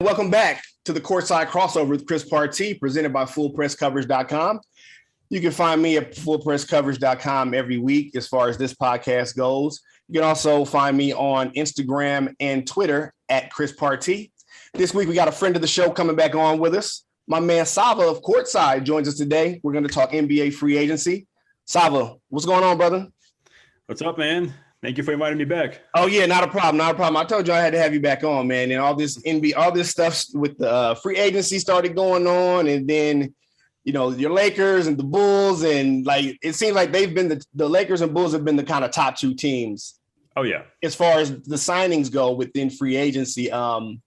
Welcome back to the Courtside Crossover with Criss presented by FullPressCoverage.com. You can find me at FullPressCoverage.com every week as far as this podcast goes. You can also find me on Instagram and Twitter at Criss. This week, we got a friend of the show coming back on with us. My man Sava of Courtside joins us today. We're going to talk NBA free agency. Sava, what's going on, brother? What's up, man? Thank you for inviting me back. Oh yeah, not a problem. I told you I had to have you back on, man. And all this NBA, all this stuff with the free agency started going on, and then your Lakers and the Bulls, and like it seems like they've been the Lakers and Bulls have been the kind of top two teams. Oh yeah, as far as the signings go within free agency. I'm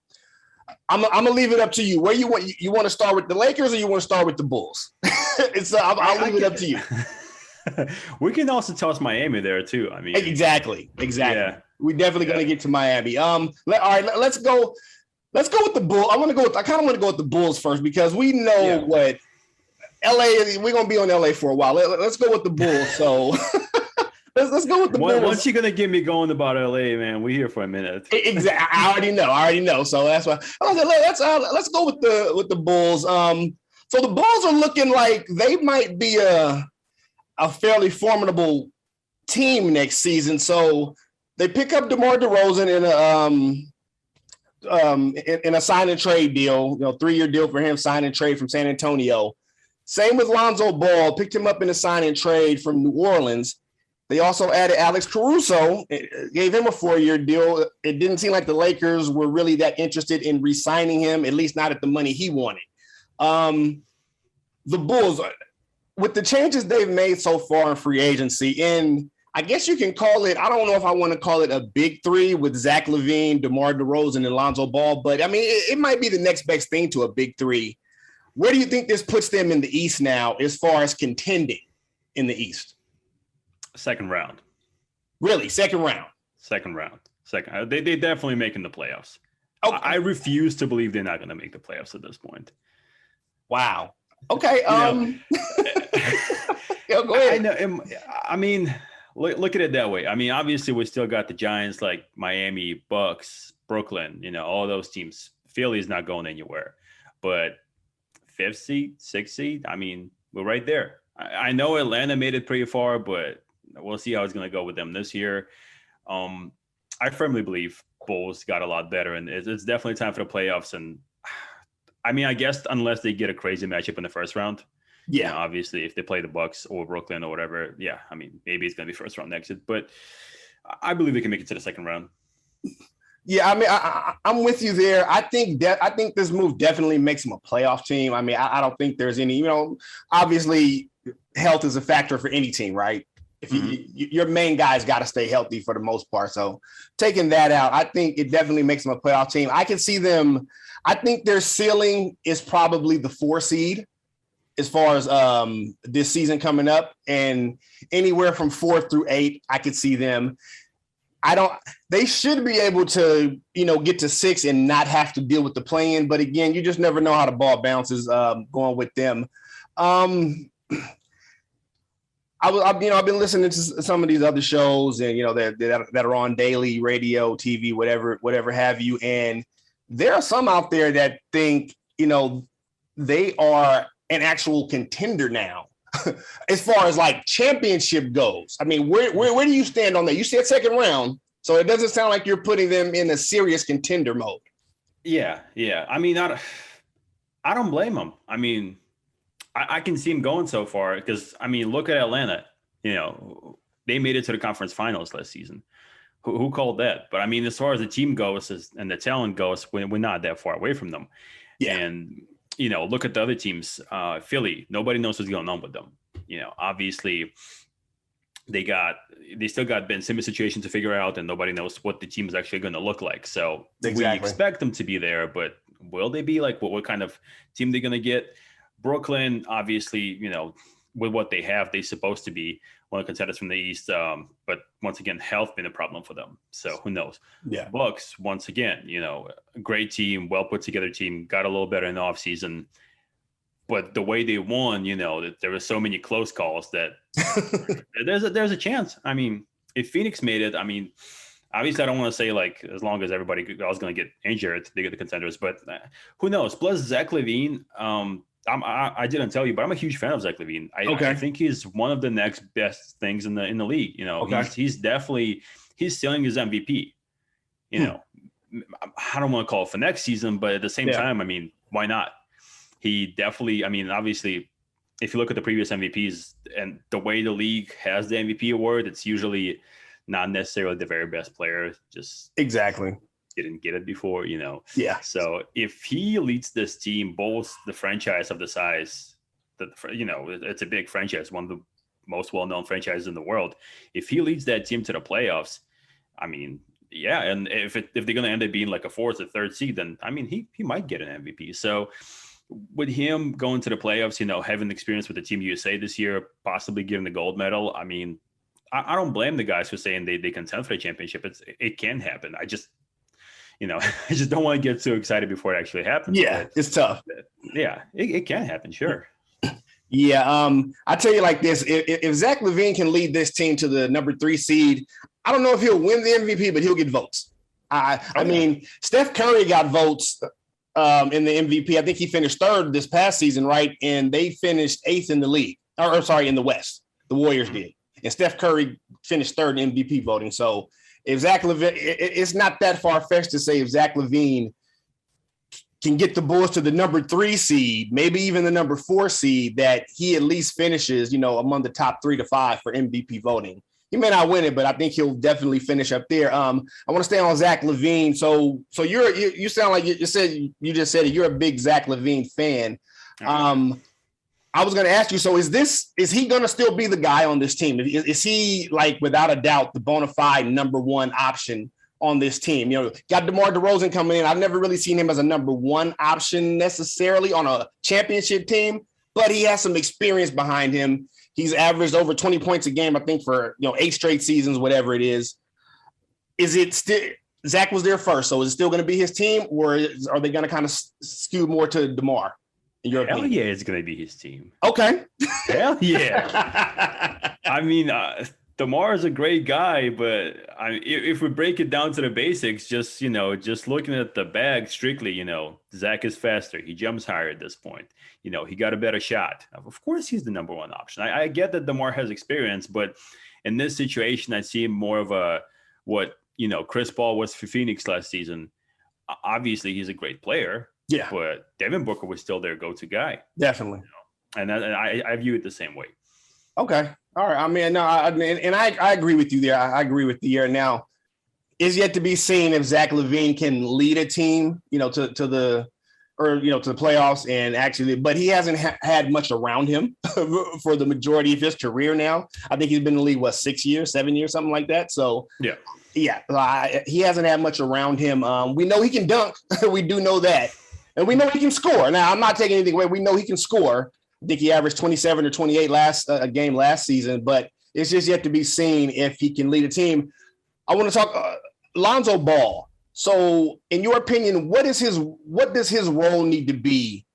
gonna leave it up to you. Where you want to start with the Lakers or you want to start with the Bulls? I'll leave it up to you. We can also toss Miami there too. I mean, exactly. Yeah. We're definitely going to get to Miami. All right, let's go with the Bulls. I kind of want to go with the Bulls first because we know what LA is. We're going to be on LA for a while. Let's go with the Bulls. So let's go with the Bulls. Once you're going to get me going about LA, man, we're here for a minute. Exactly. I already know. So that's why let's go with the Bulls. So the Bulls are looking like they might be a fairly formidable team next season. So they pick up DeMar DeRozan in a sign and trade deal, 3-year deal for him, sign and trade from San Antonio. Same with Lonzo Ball, picked him up in a sign and trade from New Orleans. They also added Alex Caruso, gave him a 4-year deal. It didn't seem like the Lakers were really that interested in re-signing him, at least not at the money he wanted. The Bulls, with the changes they've made so far in free agency, and I guess you can call it, I don't know if I want to call it a big three with Zach LaVine, DeMar DeRozan, and Lonzo Ball, but I mean, it might be the next best thing to a big three. Where do you think this puts them in the East now as far as contending in the East? Second round. Really? Second round? Second round. They definitely making the playoffs. Okay. I refuse to believe they're not going to make the playoffs at this point. Wow. Okay. Go ahead. I mean, look at it that way. I mean, obviously, we still got the Giants like Miami, Bucks, Brooklyn, all those teams. Philly's not going anywhere. But 5th seed, 6th seed, I mean, we're right there. I know Atlanta made it pretty far, but we'll see how it's going to go with them this year. I firmly believe Bulls got a lot better, and it's definitely time for the playoffs. And I mean, I guess unless they get a crazy matchup in the first round. Yeah, obviously, if they play the Bucks or Brooklyn or whatever, I mean, maybe it's going to be first round exit, but I believe they can make it to the second round. Yeah, I mean, I'm with you there. I think this move definitely makes them a playoff team. I mean, I don't think there's any, obviously health is a factor for any team, right? If your main guy's got to stay healthy for the most part. So taking that out, I think it definitely makes them a playoff team. I can see them. I think their ceiling is probably the 4 seed as far as this season coming up, and anywhere from 4 through 8, I could see them. They should be able to, get to 6 and not have to deal with the play-in. But again, you just never know how the ball bounces going with them. I've been listening to some of these other shows and, that are on daily radio, TV, whatever have you. And there are some out there that think, they are an actual contender now as far as like championship goes. I mean, where do you stand on that? You said second round, so it doesn't sound like you're putting them in a serious contender mode. Yeah. I mean, I don't blame them. I mean, I can see them going so far because, I mean, look at Atlanta. They made it to the conference finals last season. Who called that? But I mean, as far as the team goes and the talent goes, we're not that far away from them. Yeah. And look at the other teams. Philly, nobody knows what's going on with them. Obviously, they still got Ben Simmons' situation to figure out, and nobody knows what the team is actually going to look like. So We expect them to be there, but will they be like what kind of team they're going to get? Brooklyn, obviously, with what they have, they're supposed to be one of the contenders from the East. But once again, health been a problem for them. So who knows? Yeah. Bucks, once again, a great team, well put together team, got a little better in the offseason. But the way they won, that there were so many close calls that there's a chance. I mean, if Phoenix made it, I mean, Obviously, I don't want to say like as long as everybody else going to get injured, they get the contenders. But who knows? Plus, Zach LaVine. I didn't tell you, but I'm a huge fan of Zach LaVine. I Okay. think he's one of the next best things in the league. You know, Okay. he's definitely he's stealing his MVP. You know, I don't want to call it for next season, but at the same time, I mean, why not? He definitely. I mean, obviously, if you look at the previous MVPs and the way the league has the MVP award, it's usually not necessarily the very best player. Just Exactly. didn't get it before, you know. Yeah. So if he leads this team, both the franchise of the size that, you know, it's a big franchise, one of the most well-known franchises in the world. If he leads that team to the playoffs, I mean, yeah, and if they're going to end up being like a fourth or third seed, then I mean, he might get an MVP. So with him going to the playoffs, you know, having experience with the Team USA this year, possibly getting the gold medal, I mean, I don't blame the guys for saying they contend for the championship. It can happen. I just, you know, I just don't want to get too excited before it actually happens. Yeah, but, it's tough. Yeah, it can happen, sure. Yeah, I tell you like this: if Zach LaVine can lead this team to the number 3 seed, I don't know if he'll win the MVP, but he'll get votes. I mean, Steph Curry got votes in the MVP. I think he finished 3rd this past season, right? And they finished 8th in the league, or sorry, in the West. The Warriors did, and Steph Curry finished 3rd in MVP voting. So if Zach LaVine, it's not that far-fetched to say if Zach LaVine can get the Bulls to the number 3 seed, maybe even the number 4 seed, that he at least finishes, you know, among the top 3 to 5 for MVP voting. He may not win it, but I think he'll definitely finish up there. I want to stay on Zach LaVine. So you sound like you just said it. You're a big Zach LaVine fan. I was going to ask you, so is he going to still be the guy on this team? Is he, like, without a doubt, the bona fide number 1 option on this team? You know, got DeMar DeRozan coming in. I've never really seen him as a number 1 option necessarily on a championship team, but he has some experience behind him. He's averaged over 20 points a game, I think, for, you know, 8 straight seasons, whatever it is. Is it still Zach was there first, so is it still going to be his team, or are they going to kind of skew more to DeMar? Hell yeah, it's going to be his team. Okay. Hell yeah. I mean, DeMar is a great guy, but if we break it down to the basics, just looking at the bag strictly, you know, Zach is faster. He jumps higher at this point. You know, he got a better shot. Of course, he's the number 1 option. I get that DeMar has experience, but in this situation, I see him more of what, you know, Chris Paul was for Phoenix last season. Obviously, he's a great player. Yeah. But Devin Booker was still their go-to guy. Definitely. You know? And I view it the same way. Okay. All right. I mean, no, I agree with you there. I agree with you there. Now, it's yet to be seen if Zach LaVine can lead a team, you know, to the playoffs, and actually, but he hasn't had much around him for the majority of his career now. I think he's been in the league, 6 years, 7 years, something like that. So yeah, he hasn't had much around him. We know he can dunk. We do know that. And we know he can score. Now, I'm not taking anything away. We know he can score. I think he averaged 27 or 28 last season, but it's just yet to be seen if he can lead a team. I want to talk Lonzo Ball. So, in your opinion, what does his role need to be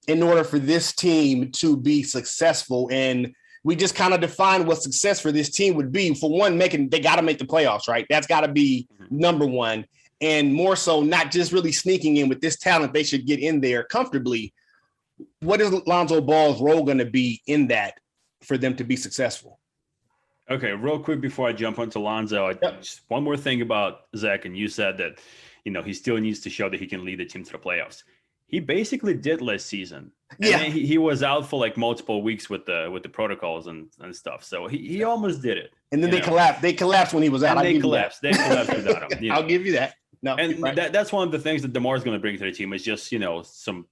in order for this team to be successful? And we just kind of define what success for this team would be. For one, they got to make the playoffs, right? That's got to be number 1. And more so, not just really sneaking in with this talent, they should get in there comfortably. What is Lonzo Ball's role going to be in that for them to be successful? Okay, real quick before I jump onto Lonzo, just one more thing about Zach. And you said that, you know, he still needs to show that he can lead the team to the playoffs. He basically did last season. Yeah, and he was out for like multiple weeks with the protocols and stuff. So he almost did it. And then they collapsed. They collapsed when he was out. They collapsed without him. I'll give you that. No, and right. that's one of the things that DeMar is going to bring to the team is just, you know, some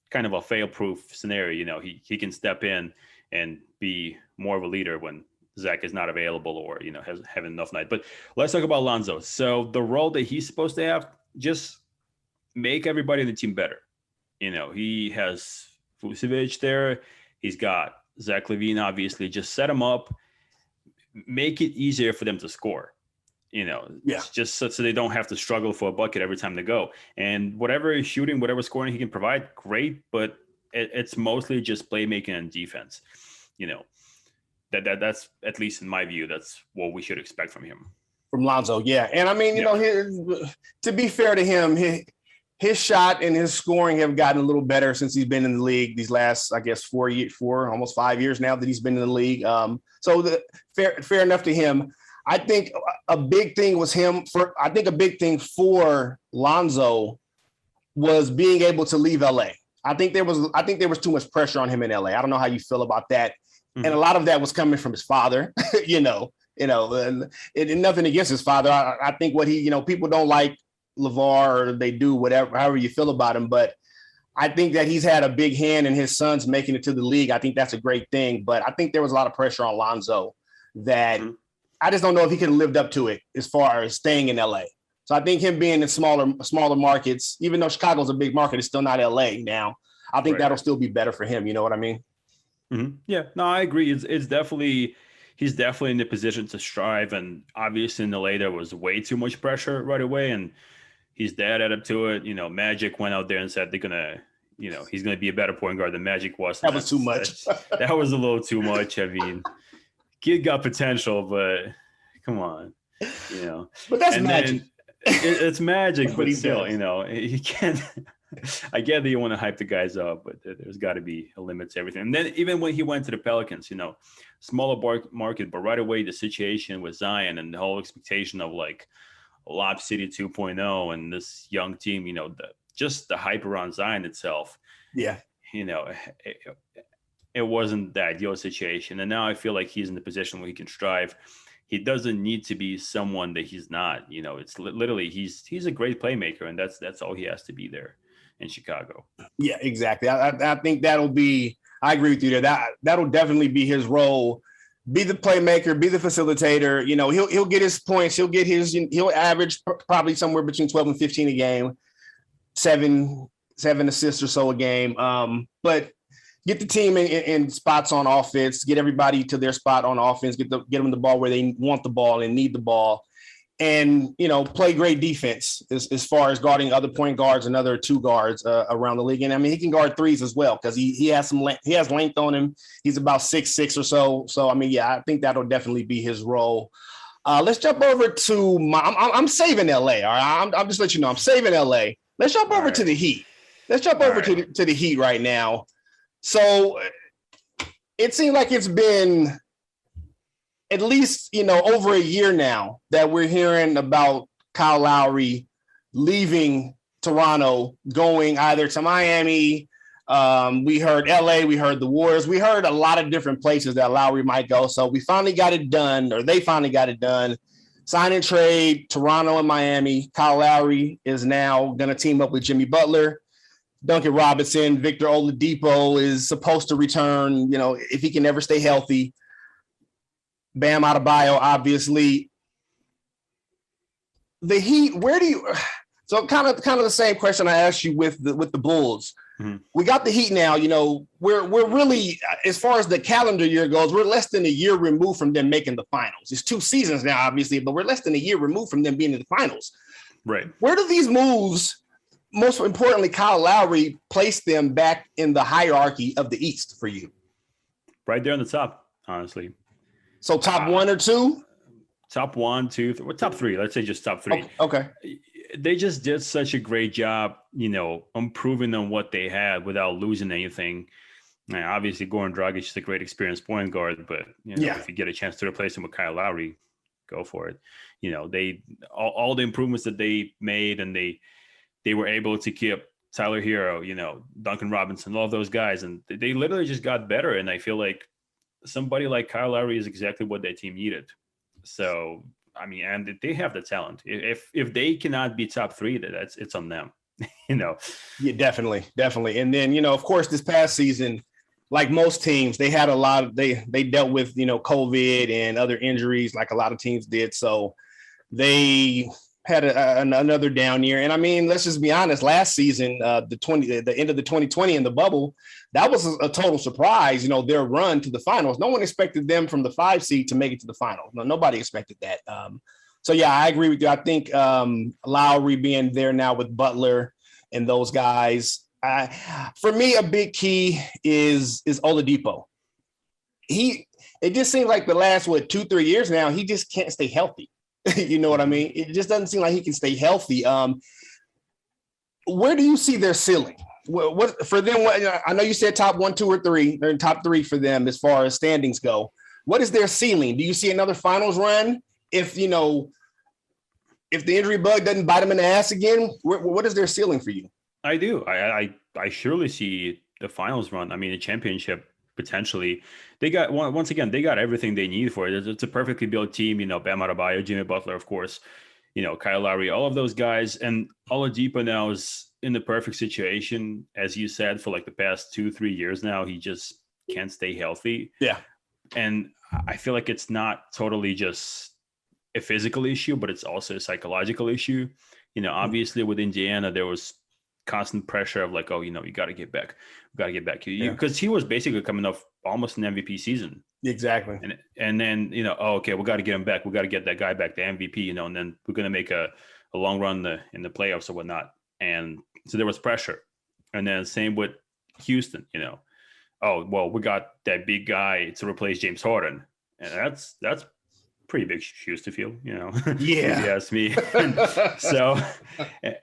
kind of a fail-proof scenario. You know, he can step in and be more of a leader when Zach is not available or, you know, has having enough night. But let's talk about Lonzo. So the role that he's supposed to have, just make everybody in the team better. You know, he has Vucevic there. He's got Zach LaVine, obviously. Just set him up. Make it easier for them to score. You know, just so they don't have to struggle for a bucket every time they go. And whatever he's shooting, whatever scoring he can provide, great. But it's mostly just playmaking and defense. You know, that's at least in my view, that's what we should expect from him. From Lonzo, yeah. And I mean, to be fair to him, his shot and his scoring have gotten a little better since he's been in the league these last, I guess, almost 5 years now that he's been in the league. Fair enough to him. I think a big thing for Lonzo was being able to leave LA. I think there was too much pressure on him in LA. I don't know how you feel about that. Mm-hmm. And a lot of that was coming from his father, and nothing against his father. I think what people don't like LeVar, or they do, whatever, however you feel about him. But I think that he's had a big hand in his sons making it to the league. I think that's a great thing. But I think there was a lot of pressure on Lonzo that I just don't know if he could have lived up to it as far as staying in LA. So I think him being in smaller markets, even though Chicago's a big market, it's still not LA now. I think that'll still be better for him. You know what I mean? Mm-hmm. Yeah, no, I agree. It's definitely, he's definitely in the position to strive. And obviously in LA, there was way too much pressure right away. And his dad added up to it. Magic went out there and said he's going to be a better point guard than Magic was. That was too much. That was a little too much. I mean, kid got potential, but come on, But that's Magic. It's Magic, but still, you can't. I get that you want to hype the guys up, but there's got to be a limit to everything. And then even when he went to the Pelicans, smaller market, but right away the situation with Zion and the whole expectation of like Lob City 2.0 and this young team, just the hype around Zion itself. Yeah. It wasn't the ideal situation. And now I feel like he's in the position where he can strive. He doesn't need to be someone that he's not. It's literally he's a great playmaker, and that's all he has to be there in Chicago. Yeah, exactly. I think that'll be. I agree with you there. That'll definitely be his role. Be the playmaker, be the facilitator. He'll get his points. He'll average probably somewhere between 12 and 15 a game, seven assists or so a game. But get the team in spots on offense, get everybody to their spot on offense, get them the ball where they want the ball and need the ball, and, play great defense as far as guarding other point guards and other two guards around the league. And I mean, he can guard threes as well because he has he has length on him. He's about 6'6" or so. So, I mean, yeah, I think that'll definitely be his role. Let's jump over to I'm saving LA. All right. I'm just letting you know, I'm saving LA. Let's jump over to the Heat. Let's jump over to the Heat right now. So it seems like it's been at least, over a year now that we're hearing about Kyle Lowry leaving Toronto, going either to Miami. We heard LA, we heard the Warriors, we heard a lot of different places that Lowry might go. So we finally got it done, or they finally got it done. Sign and trade, Toronto and Miami. Kyle Lowry is now going to team up with Jimmy Butler. Duncan Robinson, Victor Oladipo is supposed to return, if he can ever stay healthy. Bam Adebayo, obviously. The Heat, so kind of the same question I asked you with the Bulls. Mm-hmm. We got the Heat now, we're really, as far as the calendar year goes, we're less than a year removed from them making the finals. It's 2 seasons now, obviously, but we're less than a year removed from them being in the finals. Right. Where do these moves, most importantly, Kyle Lowry, place them back in the hierarchy of the East for you? Right there on the top, honestly. So top 1 or 2? Top 1, 2, top 3. Let's say just top 3. Okay. They just did such a great job, improving on what they had without losing anything. Now, obviously, Goran Dragic is a great experienced point guard, but if you get a chance to replace him with Kyle Lowry, go for it. They all the improvements that they made, and they were able to keep Tyler Hero, Duncan Robinson, all of those guys, and they literally just got better. And I feel like somebody like Kyle Lowry is exactly what that team needed. So, I mean, and they have the talent. If they cannot be top 3, it's on them, Yeah, definitely. And then, of course, this past season, like most teams, they had a lot of, they dealt with, COVID and other injuries like a lot of teams did. So they had another down year. And I mean, let's just be honest, last season, the end of the 2020 in the bubble, that was a total surprise, their run to the finals. No one expected them from the 5 seed to make it to the finals. No, nobody expected that. So yeah, I agree with you. I think Lowry being there now with Butler and those guys, for me, a big key is Oladipo. It just seems like the last 2-3 years now, he just can't stay healthy. You know what I mean? It just doesn't seem like he can stay healthy. Where do you see their ceiling? What for them? I know you said top 1, 2, or 3. They're in top 3 for them as far as standings go. What is their ceiling? Do you see another finals run? If the injury bug doesn't bite them in the ass again, what is their ceiling for you? I do. I surely see the finals run. I mean, the championship potentially. They got once again. They got everything they need for it. It's a perfectly built team. Bam Adebayo, Jimmy Butler, of course. Kyle Lowry, all of those guys, and Oladipo now is in the perfect situation, as you said, for like the past 2-3 years now. He just can't stay healthy. Yeah, and I feel like it's not totally just a physical issue, but it's also a psychological issue. Obviously with Indiana, there was constant pressure of like, oh, you got to get back. We got to get back. Because he was basically coming off almost an MVP season. Exactly. And then, okay, we got to get him back. We got to get that guy back, the MVP, and then we're going to make a long run in the playoffs or whatnot. And so there was pressure. And then same with Houston, oh, well, we got that big guy to replace James Harden. And that's pretty big shoes to fill, Yeah. If you ask me. So,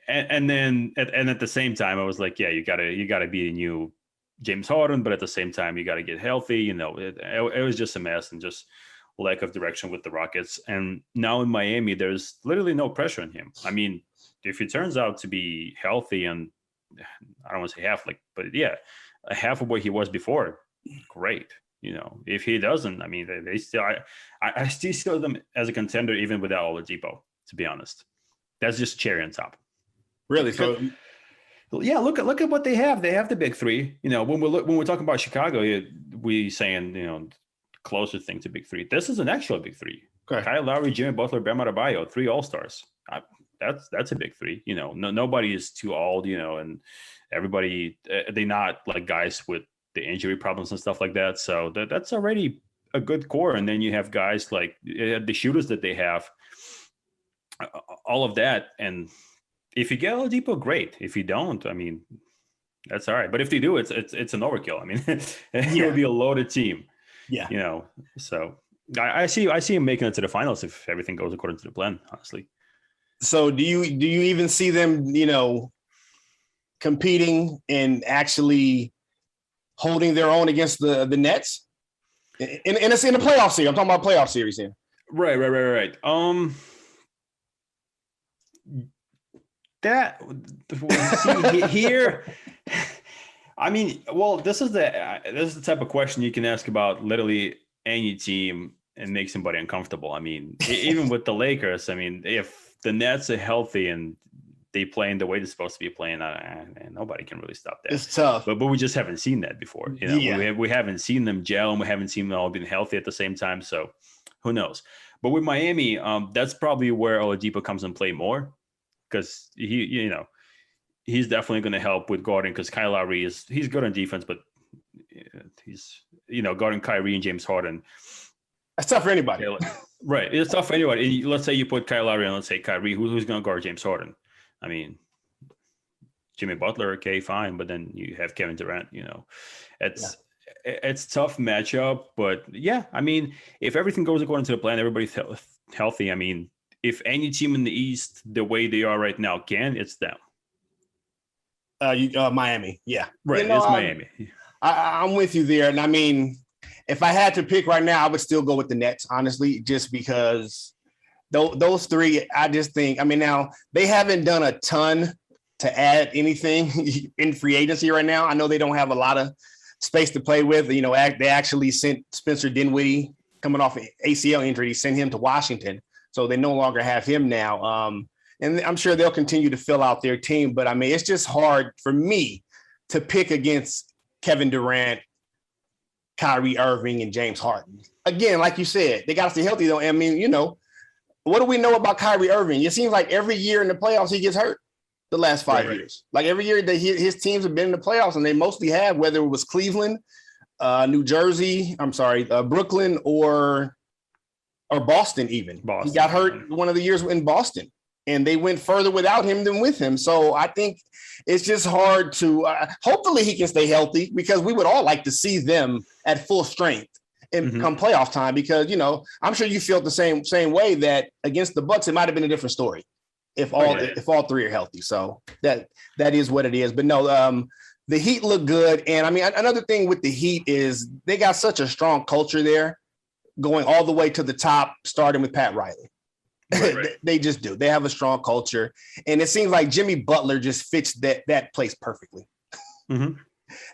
and then at the same time, I was like, yeah, you gotta be a new James Harden, but at the same time, you got to get healthy. It was just a mess and just lack of direction with the Rockets. And now in Miami, there's literally no pressure on him. I mean, if he turns out to be healthy, and I don't want to say half, but yeah, half of what he was before, great. If he doesn't, I mean, they still, I still see them as a contender even without Oladipo, to be honest. That's just cherry on top. Really? So, yeah, look at what they have. They have the big three. When we're talking about Chicago, we saying closer thing to big three. This is an actual big three. Okay. Kyle Lowry, Jimmy Butler, Bam Adebayo, 3 All-Stars. That's a big three. Nobody is too old. And everybody, they're not like guys with the injury problems and stuff like that. So that's already a good core. And then you have guys like the shooters that they have, all of that. And if you get Oladipo, great. If you don't, I mean, that's all right. But if they do, it's an overkill. I mean, it will be a loaded team. Yeah. So I see him making it to the finals if everything goes according to the plan, honestly. So do you even see them, competing and actually holding their own against the Nets? And it's in the playoff series. I'm talking about playoff series here. Right. That see here. I mean, well, this is the type of question you can ask about literally any team and make somebody uncomfortable. I mean, even with the Lakers, I mean, if the Nets are healthy and they playing the way they're supposed to be playing, and nobody can really stop that. It's tough, but we just haven't seen that before. We haven't seen them gel, and we haven't seen them all being healthy at the same time. So who knows? But with Miami, that's probably where Oladipo comes and play more, because he's definitely going to help with guarding, because Kyle Lowry he's good on defense, but he's guarding Kyrie and James Harden. That's tough for anybody. Right. It's tough for anybody. Let's say you put Kyle Lowry and let's say Kyrie, who's going to guard James Harden? I mean, Jimmy Butler, okay, fine, but then you have Kevin Durant. It's tough matchup, but yeah, I mean, if everything goes according to the plan, everybody's healthy. I mean, if any team in the East, the way they are right now, it's them. Miami, yeah, right. It's Miami. I'm with you there, and I mean, if I had to pick right now, I would still go with the Nets, honestly, just because those three, I just think, I mean, now they haven't done a ton to add anything in free agency right now. I know they don't have a lot of space to play with. They actually sent Spencer Dinwiddie, coming off an ACL injury, sent him to Washington. So they no longer have him now. And I'm sure they'll continue to fill out their team. But, I mean, it's just hard for me to pick against Kevin Durant, Kyrie Irving, and James Harden. Again, like you said, they got to stay healthy, though. I mean, what do we know about Kyrie Irving? It seems like every year in the playoffs he gets hurt the last 5 years. Like every year that his teams have been in the playoffs, and they mostly have, whether it was Cleveland, New Jersey, Brooklyn, or Boston even. He got hurt one of the years in Boston, and they went further without him than with him. So I think it's just hard to hopefully he can stay healthy, because we would all like to see them at full strength and come playoff time, because, I'm sure you felt the same way that against the Bucks, it might have been a different story if all three are healthy. So that is what it is. But no, the Heat look good. And I mean, another thing with the Heat is they got such a strong culture there going all the way to the top, starting with Pat Riley. Right. They just do. They have a strong culture. And it seems like Jimmy Butler just fits that place perfectly. Mm-hmm.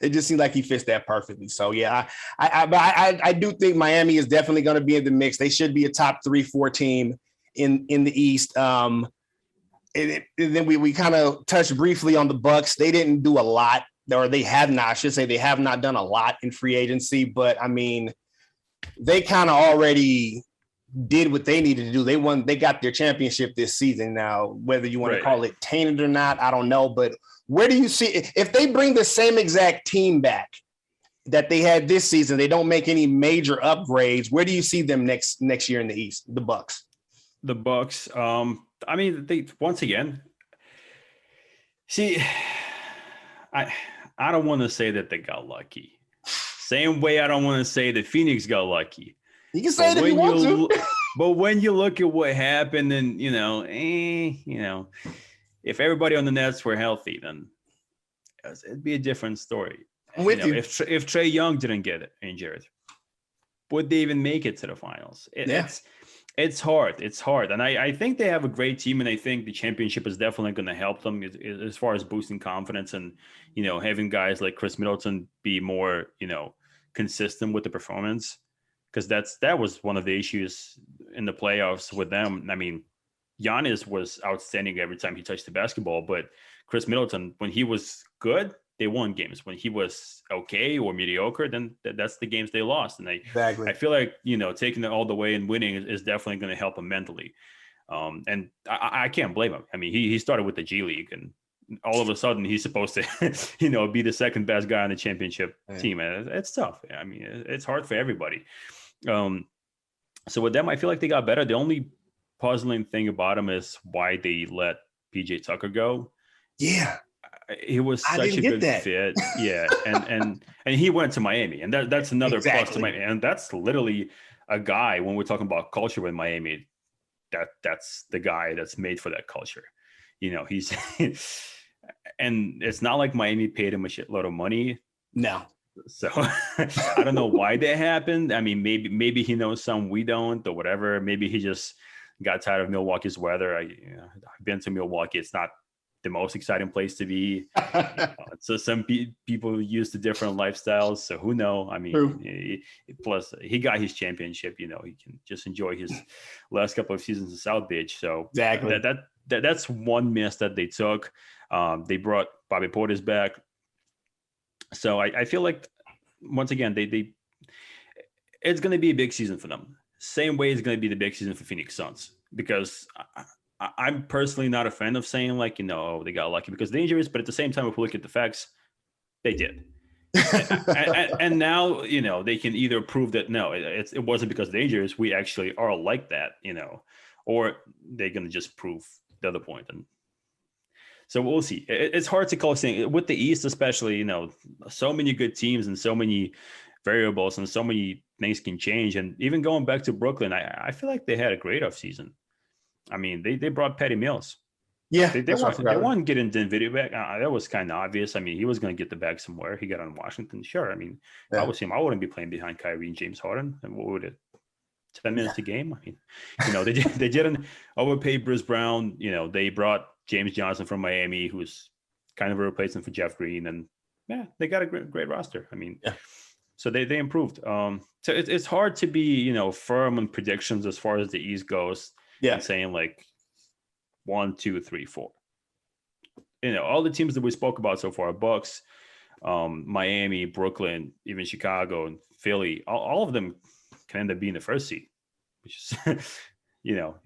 It just seems like he fits that perfectly. So yeah, I do think Miami is definitely going to be in the mix. They should be a top 3-4 team in the East. And then we kind of touched briefly on the Bucks. They didn't do a lot, or they have not. I should say they have not done a lot in free agency. But I mean, they kind of already did what they needed to do. They got their championship this season. Now, whether you want to call it tainted or not, I don't know. But where do you see, if they bring the same exact team back that they had this season, they don't make any major upgrades, where do you see them next year in the East? The Bucks. I mean, they, once again, see, I don't want to say that they got lucky. Same way I don't want to say that Phoenix got lucky. You can say it if you want to. But when you look at what happened, and if everybody on the Nets were healthy, then it'd be a different story. I'm with you. If Trae Young didn't get injured, would they even make it to the finals? It's hard. It's hard. And I think they have a great team, and I think the championship is definitely going to help them as far as boosting confidence and, having guys like Chris Middleton be more, consistent with the performance. Because that was one of the issues in the playoffs with them. I mean, Giannis was outstanding every time he touched the basketball, but Chris Middleton, when he was good, they won games. When he was okay or mediocre, then that's the games they lost. And I feel like, taking it all the way and winning is definitely going to help him mentally. And I can't blame him. I mean, he started with the G League, and all of a sudden he's supposed to, be the second best guy on the championship team. And it's tough. I mean, it's hard for everybody. So with them, I feel like they got better. The only puzzling thing about them is why they let PJ Tucker go. Yeah. He was such a good fit. Yeah. And he went to Miami, and that's another plus to Miami. And that's literally a guy, when we're talking about culture with Miami, that's the guy that's made for that culture. He's, and it's not like Miami paid him a shitload of money. No. So I don't know why that happened. I mean, maybe he knows some we don't, or whatever. Maybe he just got tired of Milwaukee's weather. I've been to Milwaukee. It's not the most exciting place to be. So some people used to different lifestyles. So who knows? I mean, plus he got his championship. He can just enjoy his last couple of seasons in South Beach. So exactly that's one miss that they took. They brought Bobby Portis back. So I feel like, once again, they it's going to be a big season for them. Same way it's going to be the big season for Phoenix Suns, because I'm personally not a fan of saying like, they got lucky because of the injuries. But at the same time, if we look at the facts, they did. and now, they can either prove that, no, it wasn't because of the injuries. We actually are like that, or they're going to just prove the other point. And so we'll see. It's hard to call saying with the East, especially, so many good teams and so many variables and so many things can change. And even going back to Brooklyn, I feel like they had a great offseason. I mean, they brought Patty Mills. Yeah. They weren't getting Dinwiddie back. That was kind of obvious. I mean, he was going to get the bag somewhere. He got on Washington. Sure. I mean, if I was him, I wouldn't be playing behind Kyrie and James Harden. And what would it? 10 minutes a game? I mean, they didn't overpay Bruce Brown. They brought James Johnson from Miami, who's kind of a replacement for Jeff Green, and they got a great roster. I mean, so they improved. So it's hard to be firm on predictions as far as the East goes. Yeah, and saying like 1, 2, 3, 4. All the teams that we spoke about so far: Bucks, Miami, Brooklyn, even Chicago and Philly. All of them can end up being the first seed, which is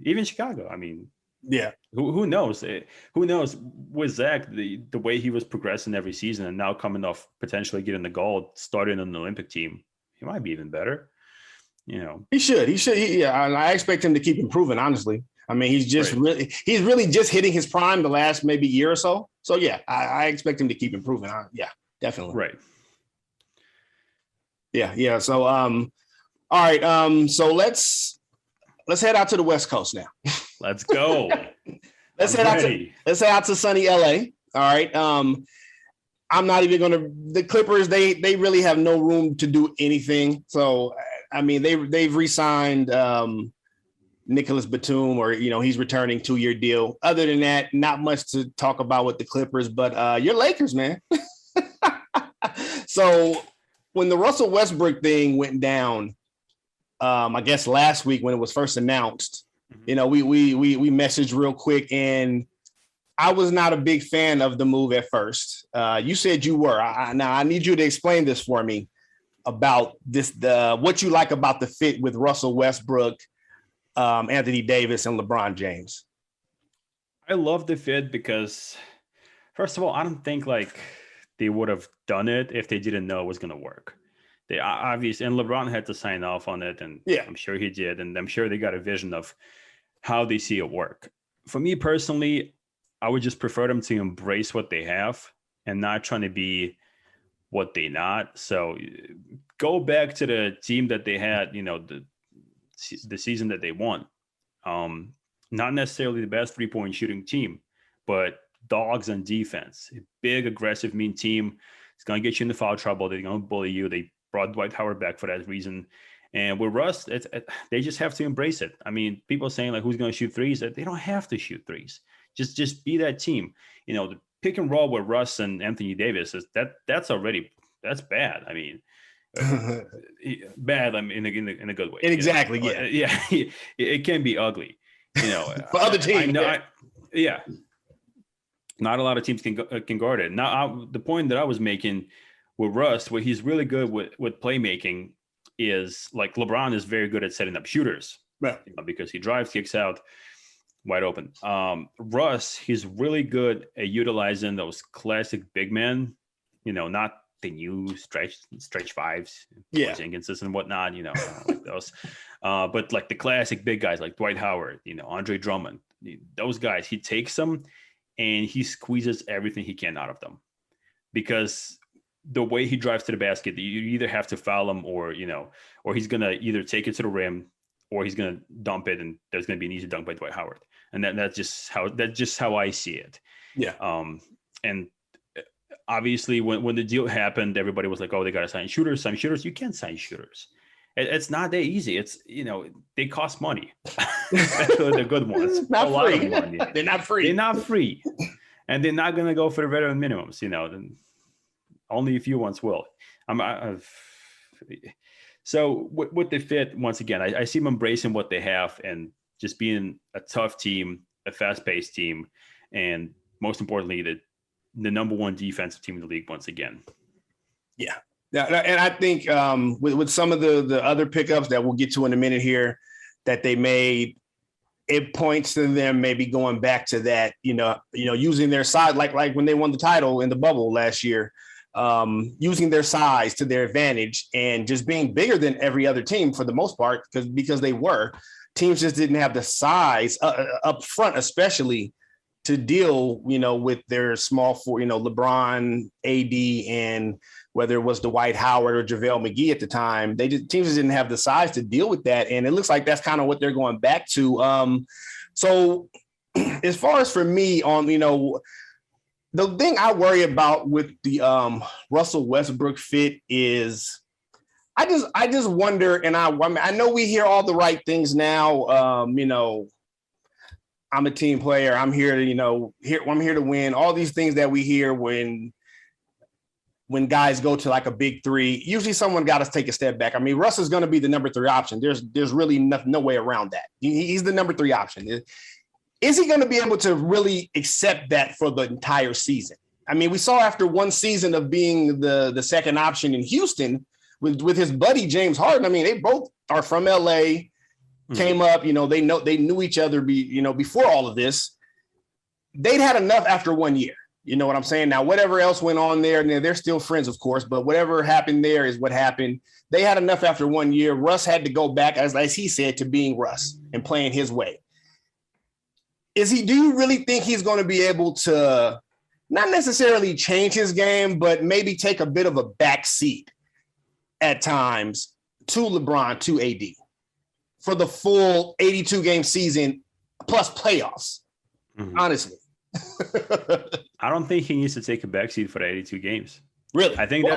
even Chicago. I mean. Yeah. Who knows? Who knows with Zach, the way he was progressing every season and now coming off potentially getting the gold, starting on the Olympic team, he might be even better. He should. I expect him to keep improving, honestly. I mean, he's really just hitting his prime the last maybe year or so. So yeah, I expect him to keep improving. Yeah, definitely. Right. Yeah. So All right. So let's head out to the West Coast now. Let's go. let's head out to sunny LA. All right. I'm not even gonna. The Clippers, they really have no room to do anything. So I mean, they've re-signed Nicholas Batum, or he's returning 2-year deal. Other than that, not much to talk about with the Clippers. But your Lakers, man. So when the Russell Westbrook thing went down, I guess last week when it was first announced, we messaged real quick, and I was not a big fan of the move at first. You said you were. Now I need you to explain this for me about this, what you like about the fit with Russell Westbrook, Anthony Davis, and LeBron James. I love the fit because, first of all, I don't think they would have done it if they didn't know it was going to work. They obviously, and LeBron had to sign off on it, and yeah, I'm sure he did, and I'm sure they got a vision of how they see it work. For me personally, I would just prefer them to embrace what they have and not trying to be what they not. So go back to the team that they had, the season that they won. Not necessarily the best 3-point shooting team, but dogs on defense. A big, aggressive, mean team. It's going to get you into foul trouble. They're going to bully you. They brought Dwight Howard back for that reason. And with Russ, they just have to embrace it. I mean, people saying who's going to shoot threes, they don't have to shoot threes. Just be that team. The pick and roll with Russ and Anthony Davis that's bad. I mean, bad. I mean, in a good way. Exactly. Yeah. Yeah. It can be ugly. For other teams. Yeah. Not a lot of teams can guard it. Now, the point that I was making with Russ, where he's really good with playmaking, is LeBron is very good at setting up shooters, right? Because he drives, kicks out, wide open. Russ, he's really good at utilizing those classic big men, not the new stretch fives, Jenkins and whatnot, like those. But the classic big guys like Dwight Howard, Andre Drummond, those guys, he takes them and he squeezes everything he can out of them, because the way he drives to the basket, you either have to foul him or he's going to either take it to the rim or he's going to dump it, and there's going to be an easy dunk by Dwight Howard. And that's just how I see it. Yeah. And obviously when the deal happened, everybody was like, oh, they got to sign shooters. You can't sign shooters. It's not that easy. It's, they cost money. Especially the good ones. Not a free. Lot of money. They're not free. And they're not going to go for the veteran minimums, only a few ones will. So with the fit, once again, I see them embracing what they have and just being a tough team, a fast-paced team, and most importantly, the number one defensive team in the league once again. Yeah. And I think with some of the other pickups that we'll get to in a minute here that they made, it points to them maybe going back to that, using their size, like when they won the title in the bubble last year, using their size to their advantage and just being bigger than every other team for the most part, because they were. Teams just didn't have the size up front, especially to deal, with their small four, LeBron, AD, and whether it was Dwight Howard or JaVale McGee at the time, teams just didn't have the size to deal with that. And it looks like that's kind of what they're going back to. So as far as for me on, the thing I worry about with the Russell Westbrook fit is I just wonder, and I know we hear all the right things now. I'm a team player. I'm here to, I'm here to win. All these things that we hear when guys go to a big three, usually someone got to take a step back. I mean, Russ is going to be the number 3 option. There's really no way around that. He's the number 3 option. Is he going to be able to really accept that for the entire season? I mean, we saw after one season of being the second option in Houston with his buddy James Harden. I mean, they both are from LA, came up, they knew each other before all of this. They'd had enough after 1 year. You know what I'm saying? Now, whatever else went on there, and they're still friends, of course, but whatever happened there is what happened. They had enough after 1 year. Russ had to go back, as he said, to being Russ and playing his way. Do you really think he's going to be able to not necessarily change his game, but maybe take a bit of a back seat at times to LeBron to AD for the full 82 game season plus playoffs. Mm-hmm. Honestly, I don't think he needs to take a backseat for the 82 games. Really? I think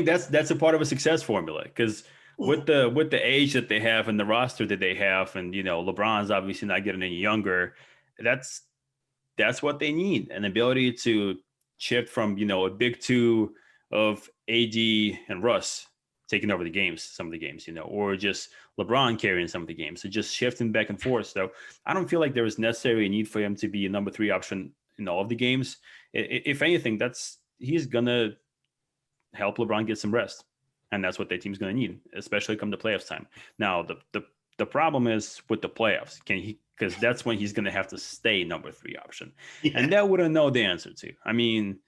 that's a part of a success formula, because with the age that they have and the roster that they have, and LeBron's obviously not getting any younger, that's what they need, an ability to shift from a big two of AD and Russ taking over some of the games, or just LeBron carrying some of the games, so just shifting back and forth. So I don't feel like there was necessarily a need for him to be a number 3 option in all of the games. If anything, he's gonna help LeBron get some rest, and that's what their team's gonna need, especially come to playoffs time. Now the problem is with the playoffs, because that's when he's gonna have to stay number 3 option, and that wouldn't know the answer to. I mean,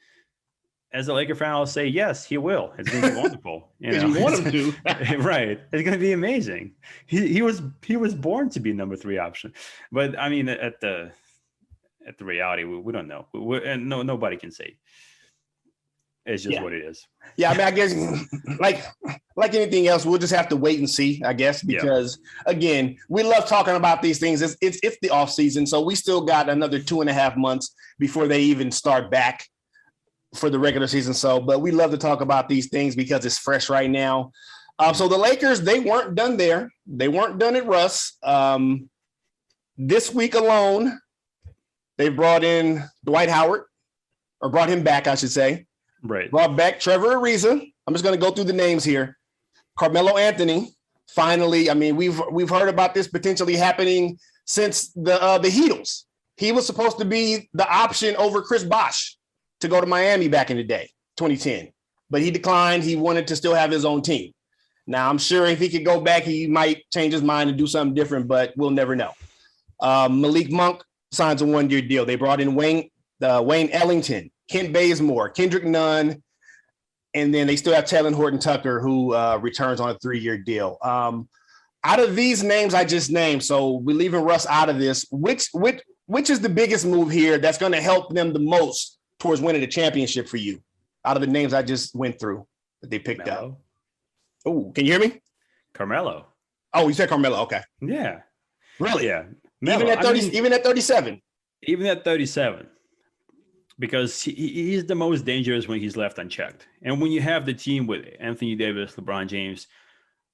as a Laker fan, I'll say yes, he will. It's going to be wonderful. You want him to, right? It's going to be amazing. He was born to be number 3 option, but I mean, at the reality, we don't know. And nobody can say. It's just what it is. Yeah, I mean, I guess like anything else, we'll just have to wait and see, I guess, because again, we love talking about these things. It's the off season, so we still got another 2.5 months before they even start back for the regular season. But we love to talk about these things because it's fresh right now. So the Lakers, they weren't done there. They weren't done at Russ. This week alone, they brought in Dwight Howard, or brought him back, I should say. Right. Brought back Trevor Ariza. I'm just going to go through the names here. Carmelo Anthony. Finally, I mean, we've heard about this potentially happening since the Heatles. He was supposed to be the option over Chris Bosh to go to Miami back in the day, 2010. But he declined. He wanted to still have his own team. Now, I'm sure if he could go back, he might change his mind and do something different, but we'll never know. Malik Monk signs a 1-year deal. They brought in Wayne Ellington, Kent Bazemore, Kendrick Nunn, and then they still have Taylor Horton-Tucker, who returns on a 3-year deal. Out of these names I just named, so we're leaving Russ out of this, which is the biggest move here that's going to help them the most towards winning the championship for you, out of the names I just went through that they picked up? Oh, can you hear me? Carmelo. Oh, you said Carmelo. Okay. Yeah. Really? Yeah. Even at 30, even at 37. Even at 37. Because he's the most dangerous when he's left unchecked. And when you have the team with Anthony Davis, LeBron James,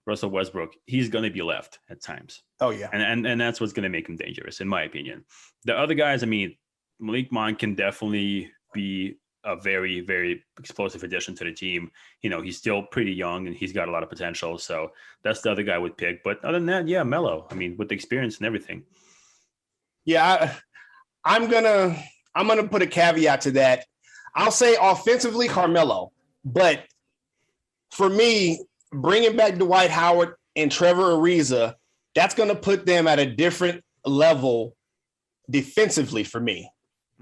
Russell Westbrook, he's going to be left at times. Oh, yeah. And that's what's going to make him dangerous, in my opinion. The other guys, I mean, Malik Monk can definitely be a very, very explosive addition to the team. He's still pretty young and he's got a lot of potential. So that's the other guy I would pick. But other than that, yeah, Melo. I mean, with the experience and everything. Yeah, I'm gonna put a caveat to that. I'll say offensively, Carmelo. But for me, bringing back Dwight Howard and Trevor Ariza, that's going to put them at a different level defensively for me.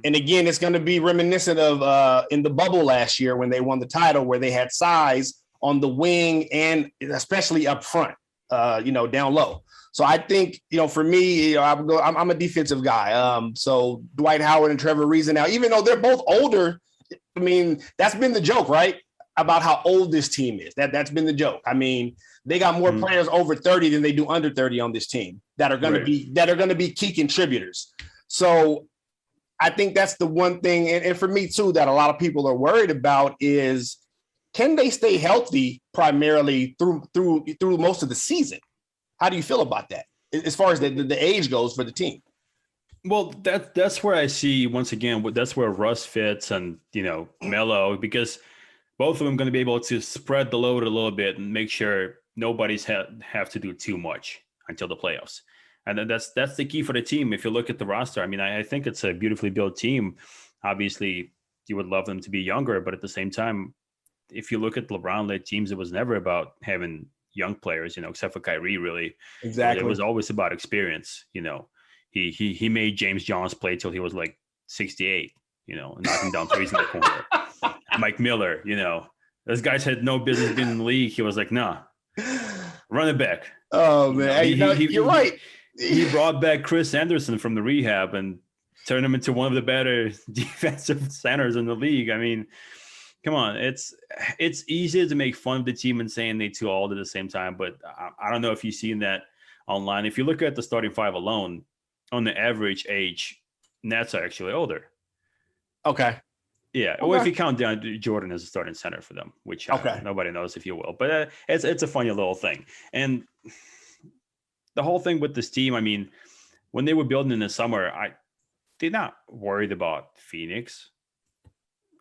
And again, it's going to be reminiscent of in the bubble last year when they won the title, where they had size on the wing and especially up front, down low. So I think, for me, I'm a defensive guy. So Dwight Howard and Trevor Ariza now, even though they're both older, I mean, that's been the joke, right? About how old this team is. That's been the joke. I mean, they got more players over 30 than they do under 30 on this team that are going to be key contributors. So I think that's the one thing, and for me too, that a lot of people are worried about is, can they stay healthy primarily through most of the season? How do you feel about that as far as the age goes for the team? Well, that's where I see, once again, that's where Russ fits and, Melo, because both of them going to be able to spread the load a little bit and make sure nobody's have to do too much until the playoffs. And that's the key for the team. If you look at the roster, I mean, I think it's a beautifully built team. Obviously, you would love them to be younger, but at the same time, if you look at LeBron-led teams, it was never about having young players, except for Kyrie, really. Exactly. It was always about experience. He made James Jones play till he was like 68, knocking down threes in the corner. Mike Miller, those guys had no business being in the league. He was like, nah, run it back. Oh, man. You're right. He brought back Chris Anderson from the rehab and turned him into one of the better defensive centers in the league. I mean, come on, it's easy to make fun of the team and saying they too old at the same time, but I don't know if you've seen that online. If you look at the starting five alone, on the average age, Nets are actually older. Okay. Yeah, Okay. well, if you count down Jordan as a starting center for them, which nobody knows if you will, but it's a funny little thing. And the whole thing with this team, I mean, when they were building in the summer, they're not worried about Phoenix.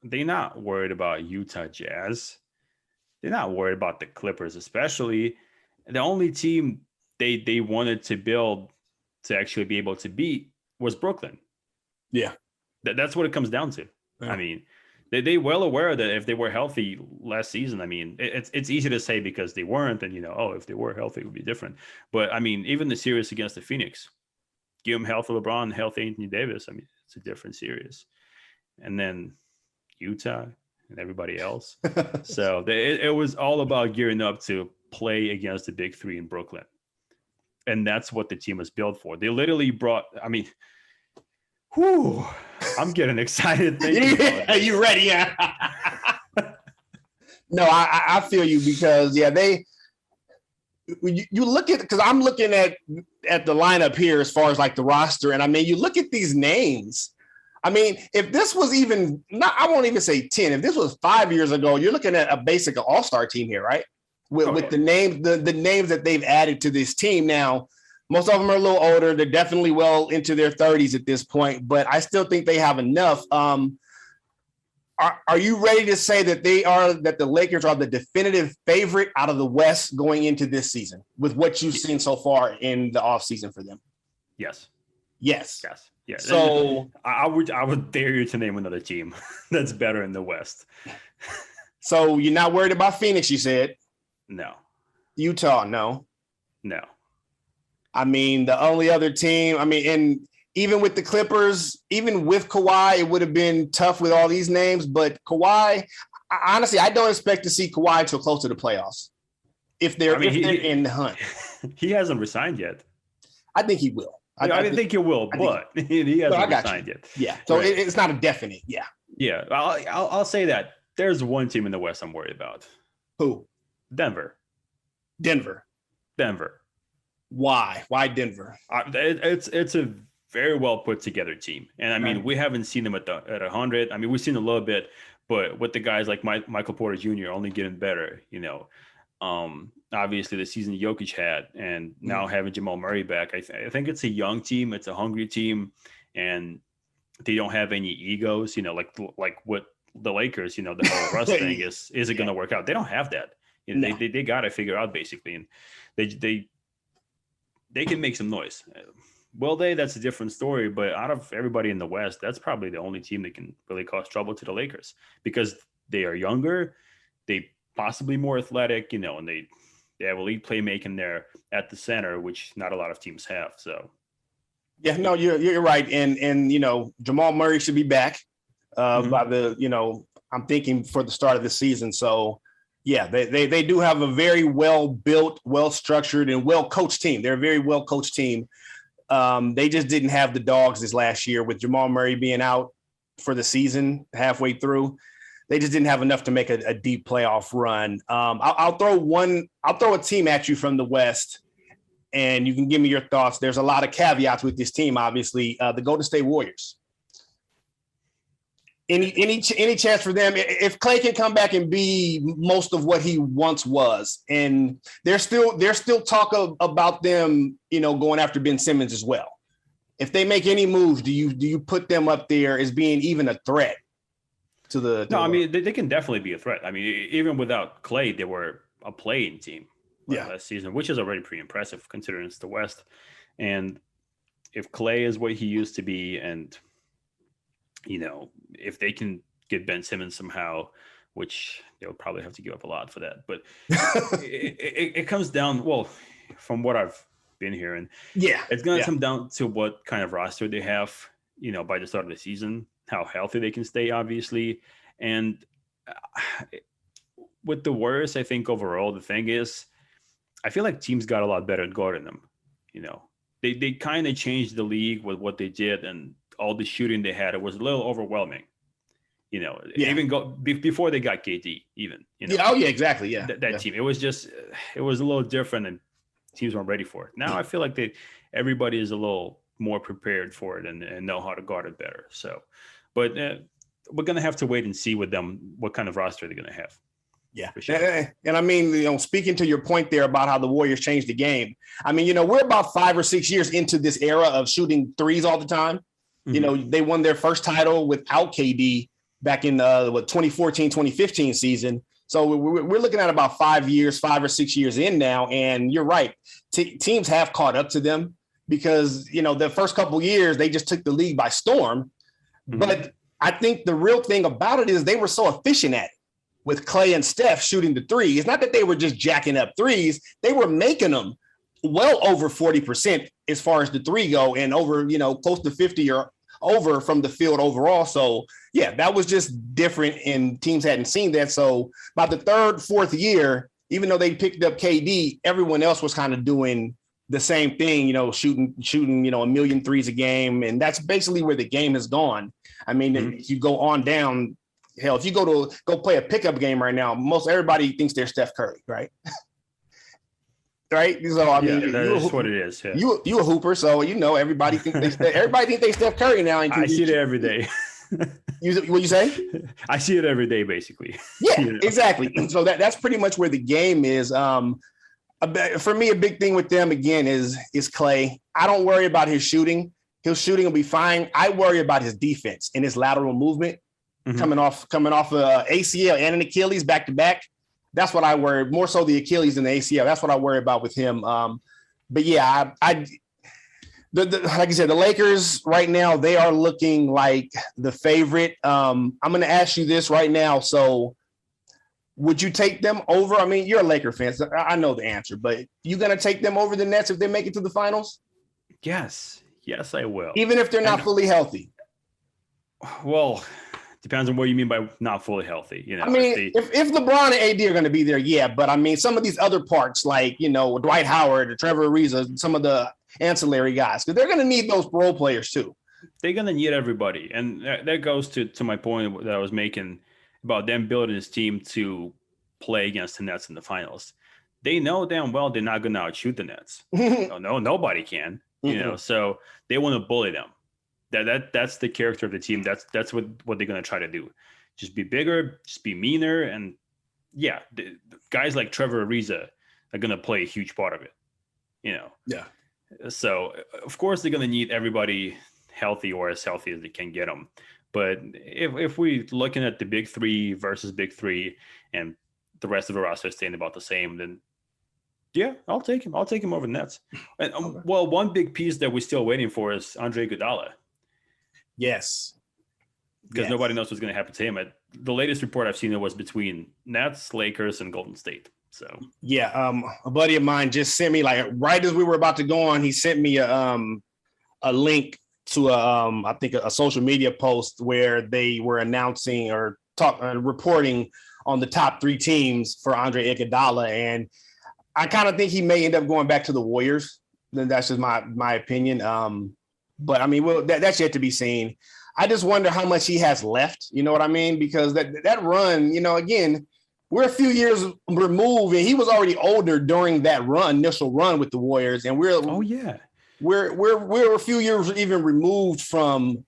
They're not worried about Utah Jazz. They're not worried about the Clippers, especially. The only team they wanted to build to actually be able to beat was Brooklyn. Yeah. That's what it comes down to. Yeah. I mean, they well aware that if they were healthy last season, I mean, it's easy to say because they weren't, and if they were healthy, it would be different. But I mean, even the series against the Phoenix, give them healthy LeBron, healthy Anthony Davis. I mean, it's a different series. And then Utah and everybody else. So it was all about gearing up to play against the big three in Brooklyn. And that's what the team was built for. They literally brought, I mean, whew, I'm getting excited thinking about this. Are you ready? No, I feel you because, you look at, because I'm looking at the lineup here as far as like the roster. And I mean, you look at these names. I mean, if this was even not, I won't even say 10. If this was 5 years ago, you're looking at a basic all-star team here, right? With the names, the names that they've added to this team. Now, most of them are a little older. They're definitely well into their 30s at this point, but I still think they have enough. Are you ready to say that the Lakers are the definitive favorite out of the West going into this season with what you've seen so far in the offseason for them? Yes. Yes. Yeah. So I would dare you to name another team that's better in the West. So you're not worried about Phoenix, you said? No. Utah, no. No. I mean, the only other team, and even with the Clippers, even with Kawhi, it would have been tough with all these names. But Kawhi, honestly, I don't expect to see Kawhi until close to the playoffs. If they're in the hunt. He hasn't resigned yet. I think he will. I think he will, but he hasn't resigned yet. Yeah, so right. It's not a definite. Yeah. Yeah, I'll say that. There's one team in the West I'm worried about. Who? Denver. Why? Why Denver? It's a very well put together team, and I mean, we haven't seen them at 100. I mean, we've seen a little bit, but with the guys like Michael Porter Jr. only getting better, obviously the season Jokic had, and now having Jamal Murray back, I think it's a young team, it's a hungry team, and they don't have any egos, like what the Lakers, the whole Russ thing is it going to work out? They don't have that. They got to figure out basically, and they can make some noise. Will they? That's a different story. But out of everybody in the West, that's probably the only team that can really cause trouble to the Lakers because they are younger, they possibly more athletic, and they have elite playmaking there at the center, which not a lot of teams have. So, yeah, no, you're right, and Jamal Murray should be back by the I'm thinking for the start of the season. So. Yeah, they do have a very well-built, well-structured, and well-coached team. They're a very well-coached team. They just didn't have the dogs this last year with Jamal Murray being out for the season halfway through. They just didn't have enough to make a deep playoff run. I'll throw a team at you from the West, and you can give me your thoughts. There's a lot of caveats with this team, obviously. The Golden State Warriors. Any chance for them if Clay can come back and be most of what he once was, and there's still talk about them, going after Ben Simmons as well. If they make any moves, do you put them up there as being even a threat to the? No, I mean they can definitely be a threat. I mean, even without Clay, they were a play-in team last season, which is already pretty impressive considering it's the West. And if Clay is what he used to be, and if they can get Ben Simmons somehow, which they'll probably have to give up a lot for that. But it comes down, from what I've been hearing, it's going to come down to what kind of roster they have, by the start of the season, how healthy they can stay, obviously. And with the Warriors, I think overall, the thing is, I feel like teams got a lot better at guarding them. They kind of changed the league with what they did, and all the shooting they had, it was a little overwhelming. Even before they got KD, even, Yeah. Oh yeah, exactly. Yeah. That team, it was a little different and teams weren't ready for it. Now I feel like everybody is a little more prepared for it and know how to guard it better. So, but we're going to have to wait and see with them what kind of roster they're going to have. Yeah. Sure. And I mean, speaking to your point there about how the Warriors changed the game, I mean, we're about 5 or 6 years into this era of shooting threes all the time. Mm-hmm. They won their first title without KD back in the 2014, 2015 season. So we're looking at about 5 or 6 years in now. And you're right. Teams have caught up to them because, the first couple of years, they just took the league by storm. Mm-hmm. But I think the real thing about it is they were so efficient at it with Clay and Steph shooting the three. It's not that they were just jacking up threes. They were making them well over 40% as far as the three go and over, close to 50 or over from the field overall. So, yeah, that was just different and teams hadn't seen that. So by the third, fourth year, even though they picked up KD, everyone else was kind of doing the same thing, shooting, a million threes a game. And that's basically where the game has gone. I mean, if you go on down, hell, if you go play a pickup game right now, most everybody thinks they're Steph Curry, right? Right. So I mean, that's what it is. Yeah. You a hooper, so everybody thinks they Steph Curry now. And I see it every day. What you say? I see it every day, basically. Yeah, exactly. So that's pretty much where the game is. For me, a big thing with them again is Clay. I don't worry about his shooting. His shooting will be fine. I worry about his defense and his lateral movement. Mm-hmm. coming off ACL and an Achilles back to back. That's what I worry more so the Achilles than the ACL. That's what I worry about with him. But yeah, like I said, the Lakers right now, they are looking like the favorite. I'm going to ask you this right now. So would you take them over? I mean, you're a Laker fan, so I know the answer, but you going to take them over the Nets if they make it to the finals? Yes, I will. Even if they're not fully healthy? Well, depends on what you mean by not fully healthy. I mean, if LeBron and AD are going to be there, yeah. But I mean, some of these other parts, like Dwight Howard or Trevor Ariza, some of the ancillary guys, because they're going to need those role players too. They're going to need everybody, and that goes to my point that I was making about them building this team to play against the Nets in the finals. They know damn well they're not going to outshoot the Nets. No, nobody can. So they want to bully them. That's the character of the team. That's what they're going to try to do. Just be bigger, just be meaner. And yeah, the guys like Trevor Ariza are going to play a huge part of it, Yeah. So of course they're going to need everybody healthy or as healthy as they can get them. But if we're looking at the big three versus big three and the rest of the roster staying about the same, then yeah, I'll take him. I'll take him over the Nets. And well, one big piece that we're still waiting for is Andre Iguodala. Yes. Because nobody knows what's going to happen to him. The latest report I've seen it was between Nets, Lakers, and Golden State. So yeah, a buddy of mine just sent me, like right as we were about to go on, he sent me a link to I think a social media post where they were announcing or reporting on the top 3 teams for Andre Iguodala, and I kind of think he may end up going back to the Warriors. Then that's just my opinion. But I mean, that's yet to be seen. I just wonder how much he has left. You know what I mean? Because that run, again, we're a few years removed, and he was already older during that initial run with the Warriors, and we're a few years even removed from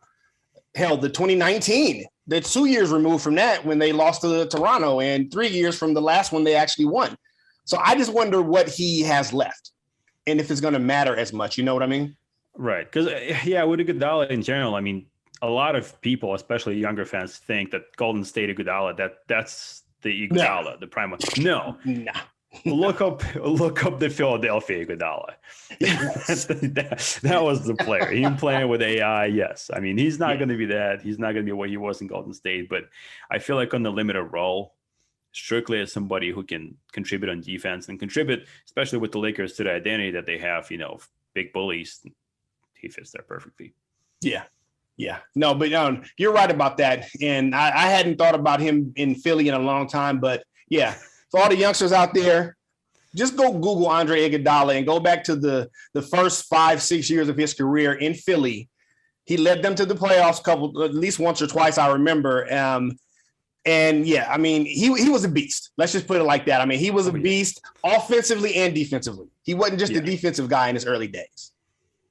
the 2019. They're 2 years removed from that when they lost to Toronto, and 3 years from the last one they actually won. So I just wonder what he has left, and if it's going to matter as much. You know what I mean? Right. Because, with Iguodala in general, I mean, a lot of people, especially younger fans, think that Golden State Iguodala, that's the Iguodala, the prime one. No. Look up the Philadelphia Iguodala. that was the player. He playing with AI, yes. I mean, he's not going to be that. He's not going to be what he was in Golden State. But I feel like on the limited role, strictly as somebody who can contribute on defense and contribute, especially with the Lakers, to the identity that they have, big bullies, he fits there perfectly. Yeah. No, but you're right about that. And I hadn't thought about him in Philly in a long time. But yeah, for all the youngsters out there, just go Google Andre Iguodala and go back to the first 5-6 years of his career in Philly. He led them to the playoffs at least once or twice, I remember. And yeah, I mean, he was a beast. Let's just put it like that. I mean, he was a beast offensively and defensively. He wasn't just a defensive guy in his early days.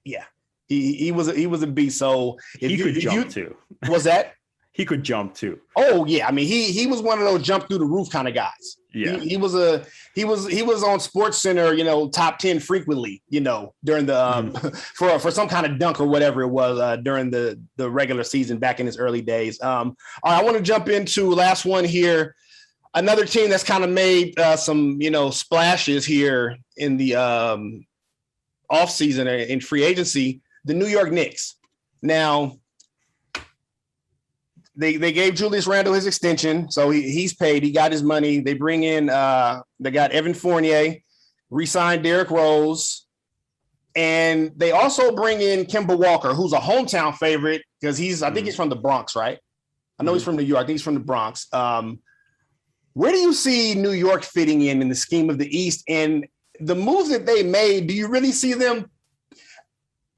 Yeah, he was a beast. So he could jump too. Was that? He could jump too. Oh yeah, I mean he was one of those jump through the roof kind of guys. Yeah, he was on Sports Center, top 10 frequently, during the for some kind of dunk or whatever it was during the regular season back in his early days. All right, I want to jump into last one here. Another team that's kind of made some splashes here in the offseason in free agency, the New York Knicks. Now, They gave Julius Randle his extension, so he's paid. He got his money. They bring in they got Evan Fournier, re-signed Derrick Rose, and they also bring in Kemba Walker, who's a hometown favorite because I think he's from the Bronx, right? I know he's from New York. I think he's from the Bronx. Where do you see New York fitting in the scheme of the East? And the moves that they made, do you really see them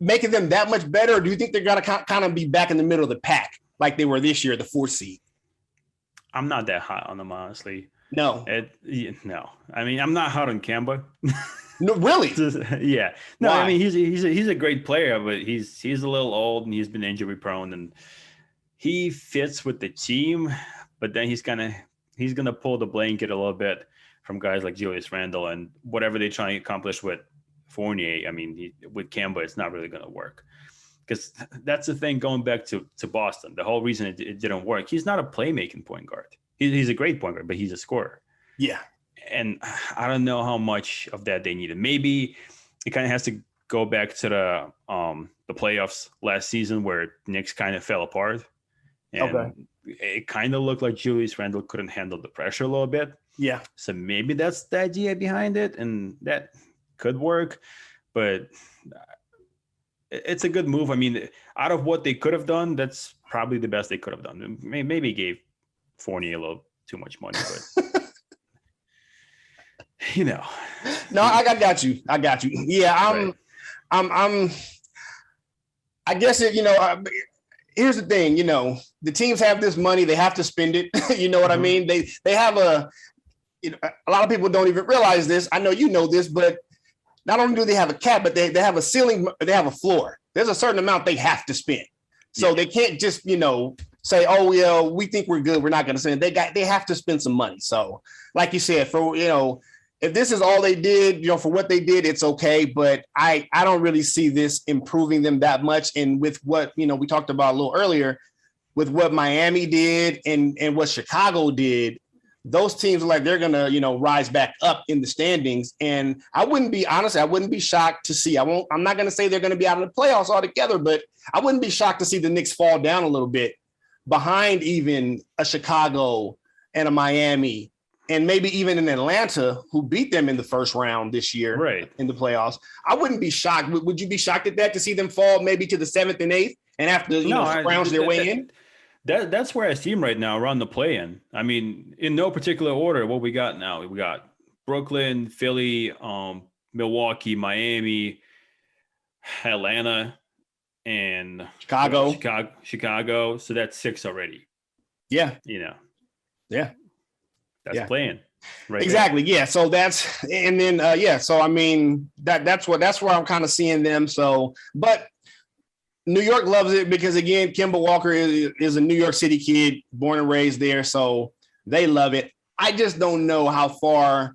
making them that much better? Or do you think they're going to kind of be back in the middle of the pack like they were this year, the 4th seed? I'm not that hot on them, honestly. No. No. I mean, I'm not hot on Kemba. No, really? Yeah. No, Why? I mean, he's a great player, but he's a little old and he's been injury prone, and he fits with the team, but then he's gonna pull the blanket a little bit from guys like Julius Randle and whatever they try to accomplish with Fournier. I mean, with Kemba, it's not really going to work. Because that's the thing going back to Boston. The whole reason it didn't work, he's not a playmaking point guard. He's a great point guard, but he's a scorer. Yeah. And I don't know how much of that they needed. Maybe it kind of has to go back to the playoffs last season where Knicks kind of fell apart. And it kind of looked like Julius Randle couldn't handle the pressure a little bit. Yeah. So maybe that's the idea behind it, and that could work. But it's a good move. I mean, out of what they could have done, that's probably the best they could have done. Maybe gave Fournier a little too much money, but No, I got you. Yeah, I guess here's the thing, the teams have this money, they have to spend it. You know what I mean? They have a lot of people don't even realize this. I know you know this, but not only do they have a cap, but they have a ceiling, they have a floor. There's a certain amount they have to spend. So they can't just, say, oh, yeah, we think we're good, we're not going to spend. They have to spend some money. So like you said, for, if this is all they did, for what they did, it's okay. But I don't really see this improving them that much. And with what, we talked about a little earlier, with what Miami did and what Chicago did, those teams are like they're going to, rise back up in the standings. And I wouldn't be shocked to see. I'm not going to say they're going to be out of the playoffs altogether, but I wouldn't be shocked to see the Knicks fall down a little bit behind even a Chicago and a Miami and maybe even in Atlanta, who beat them in the first round this year, right, in the playoffs. I wouldn't be shocked. Would you be shocked at that, to see them fall maybe to the 7th and 8th and have to scrounge their way in? That's where I see them right now around the play-in. I mean, in no particular order, what we got now. We got Brooklyn, Philly, Milwaukee, Miami, Atlanta, and Chicago. So that's 6 already. Yeah. Yeah. That's playing. Right. Exactly. There. Yeah. So that's, and then, so, I mean, that's where I'm kind of seeing them. So, but New York loves it because, again, Kemba Walker is a New York City kid, born and raised there. So they love it. I just don't know how far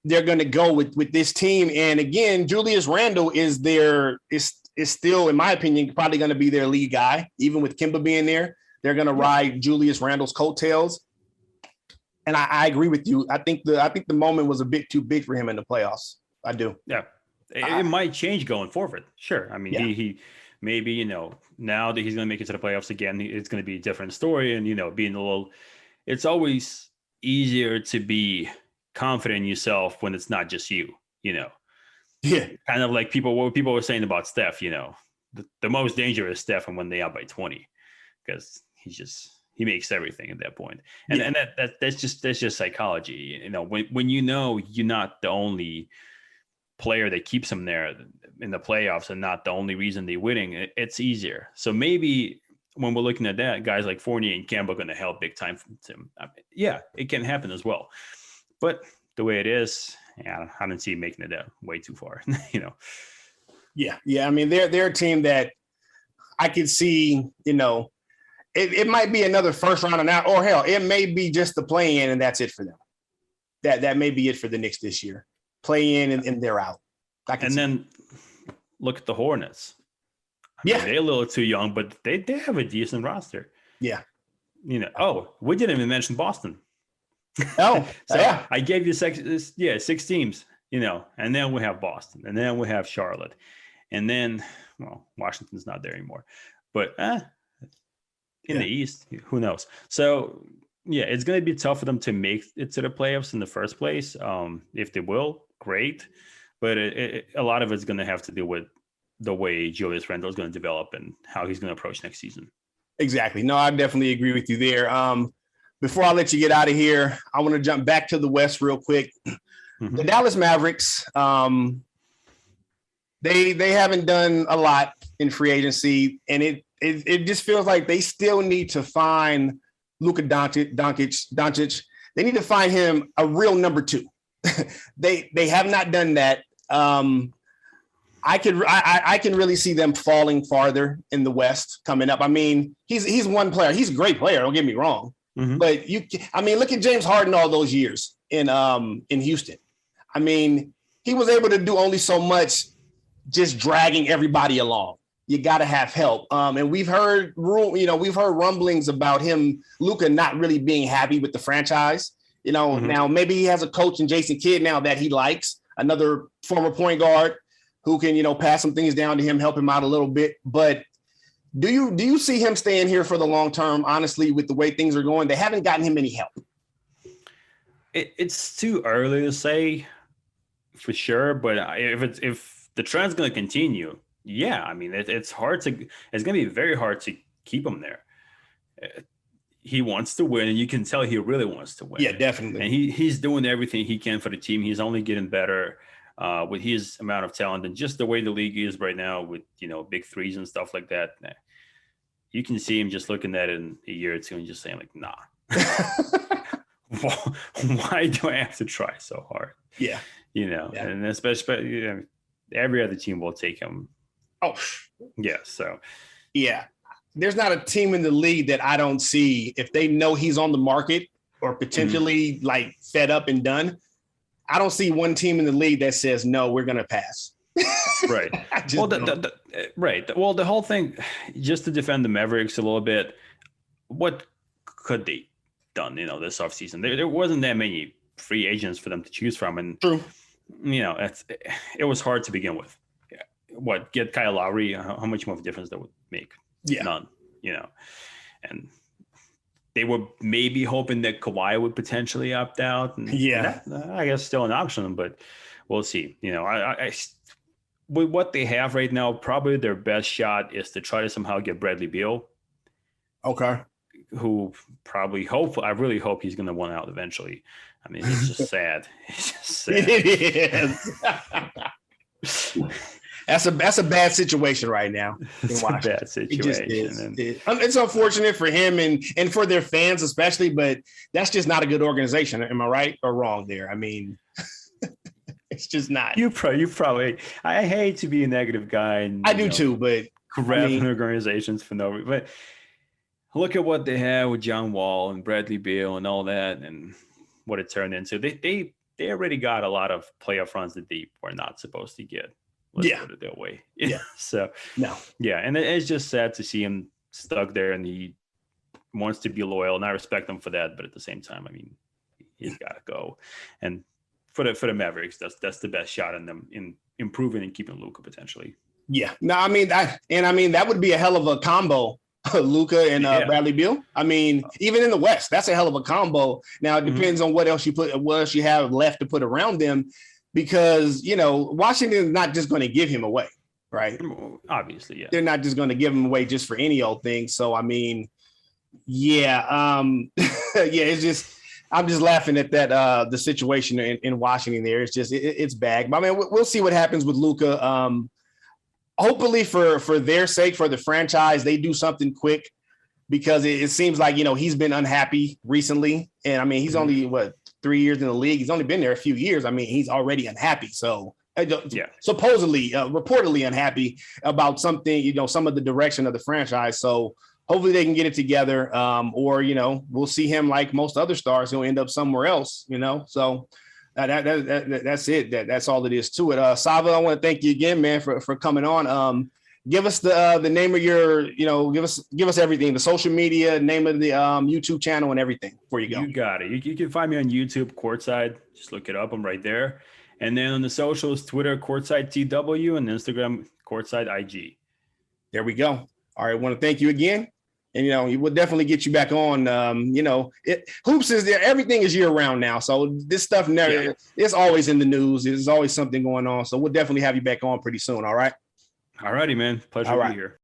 they're going to go with this team. And again, Julius Randle is still, in my opinion, probably going to be their lead guy, even with Kemba being there. They're going to ride Julius Randle's coattails. And I agree with you. I think the moment was a bit too big for him in the playoffs. I do. Yeah. It might change going forward. Sure. I mean, he maybe, now that he's going to make it to the playoffs again, it's going to be a different story. And, it's always easier to be confident in yourself when it's not just you, Yeah. Kind of like what people were saying about Steph, the most dangerous Steph and when they are by 20, because he makes everything at that point. And that's just psychology. When you're not the only player that keeps them there in the playoffs and not the only reason they're winning, it's easier. So maybe when we're looking at that, guys like Fournier and Campbell are going to help big time from him. I mean, yeah, it can happen as well. But the way it is, yeah, I don't see making it way too far, you know. Yeah. I mean, they're a team that I could see, you know, it might be another first round and out, or hell, it may be just the play in and that's it for them. That may be it for the Knicks this year. Play in and they're out. And then look at the Hornets. I mean, they're a little too young, but they have a decent roster. Yeah. You know, we didn't even mention Boston. Oh, so yeah. I gave you 6 teams, you know, and then we have Boston, and then we have Charlotte, and then, well, Washington's not there anymore. But in the East, who knows? So, yeah, it's going to be tough for them to make it to the playoffs in the first place. If they will, great. But a lot of it's going to have to do with the way Julius Randle is going to develop and how he's going to approach next season. Exactly. No, I definitely agree with you there. Before I let you get out of here, I want to jump back to the West real quick. Mm-hmm. The Dallas Mavericks, they haven't done a lot in free agency, and it just feels like they still need to find Luka Doncic. They need to find him a real number 2. They have not done that. I can really see them falling farther in the West coming up. I mean, he's one player. He's a great player. Don't get me wrong. Mm-hmm. But look at James Harden all those years in Houston. I mean, he was able to do only so much, just dragging everybody along. You got to have help. And we've heard rumblings about Luka, not really being happy with the franchise. You know, mm-hmm. Now maybe he has a coach in Jason Kidd now that he likes, another former point guard who can, you know, pass some things down to him, help him out a little bit. But do you see him staying here for the long term? Honestly, with the way things are going, they haven't gotten him any help. It's too early to say for sure, but if the trend's going to continue, yeah, I mean, it's going to be very hard to keep him there. He wants to win, and you can tell he really wants to win. Yeah, definitely. And he's doing everything he can for the team. He's only getting better with his amount of talent, and just the way the league is right now with, you know, big threes and stuff like that. You can see him just looking at it in a year or two and just saying like, nah, why do I have to try so hard? Yeah. You know, and especially, you know, every other team will take him. Oh, yeah. So, yeah, there's not a team in the league that I don't see, if they know he's on the market or potentially like fed up and done, I don't see one team in the league that says, no, we're going to pass. Right. Well, right. Well, the whole thing, just to defend the Mavericks a little bit, what could they done, you know, this offseason? There wasn't that many free agents for them to choose from. And, true, you know, it was hard to begin with. Get Kyle Lowry, how much more of a difference that would make? Yeah. None, you know. And they were maybe hoping that Kawhi would potentially opt out. And I guess still an option, but we'll see. You know, I with what they have right now, probably their best shot is to try to somehow get Bradley Beal. Okay. Who probably I really hope he's going to want out eventually. I mean, it's just sad. It's just sad. It is. That's a bad situation right now. It's a bad situation. It's unfortunate for him and for their fans especially, but that's just not a good organization. Am I right or wrong there? I mean, it's just not. You probably. I hate to be a negative guy. And, I do too, but grabbing organizations for no reason. But look at what they had with John Wall and Bradley Beal and all that, and what it turned into. They already got a lot of playoff runs that they were not supposed to get. Let's put it that way. Yeah. So no. Yeah, and it's just sad to see him stuck there, and he wants to be loyal, and I respect him for that. But at the same time, I mean, he's got to go. And for the Mavericks, that's the best shot in them in improving and keeping Luka potentially. Yeah. No, I mean that would be a hell of a combo. Luka and Bradley Beal. I mean, even in the West, that's a hell of a combo. Now it depends on what else you have left to put around them, because, you know, Washington is not just going to give him away, right? Obviously, yeah. They're not just going to give him away just for any old thing. So I mean, it's just I'm just laughing at that the situation in Washington there. It's just it's bad. But I mean, we'll see what happens with Luka. Hopefully for their sake, for the franchise, they do something quick because it seems like, he's been unhappy recently. And I mean, he's only 3 years in the league. He's only been there a few years. I mean, he's already unhappy. So supposedly, reportedly unhappy about something, some of the direction of the franchise. So hopefully they can get it together, or, we'll see him like most other stars. He'll end up somewhere else, So that's it. That's all it is to it. Sava, I want to thank you again, man, for coming on. Give us the name of your, give us everything, the social media, name of the YouTube channel and everything before you go. You got it. You can find me on YouTube, Courtside. Just look it up. I'm right there. And then on the socials, Twitter, Courtside TW, and Instagram, Courtside IG. There we go. All right. I want to thank you again. And, we'll definitely get you back on. Hoops is there. Everything is year round now. So this stuff it's always in the news. There's always something going on. So we'll definitely have you back on pretty soon. All right. All righty, man. Pleasure to be here.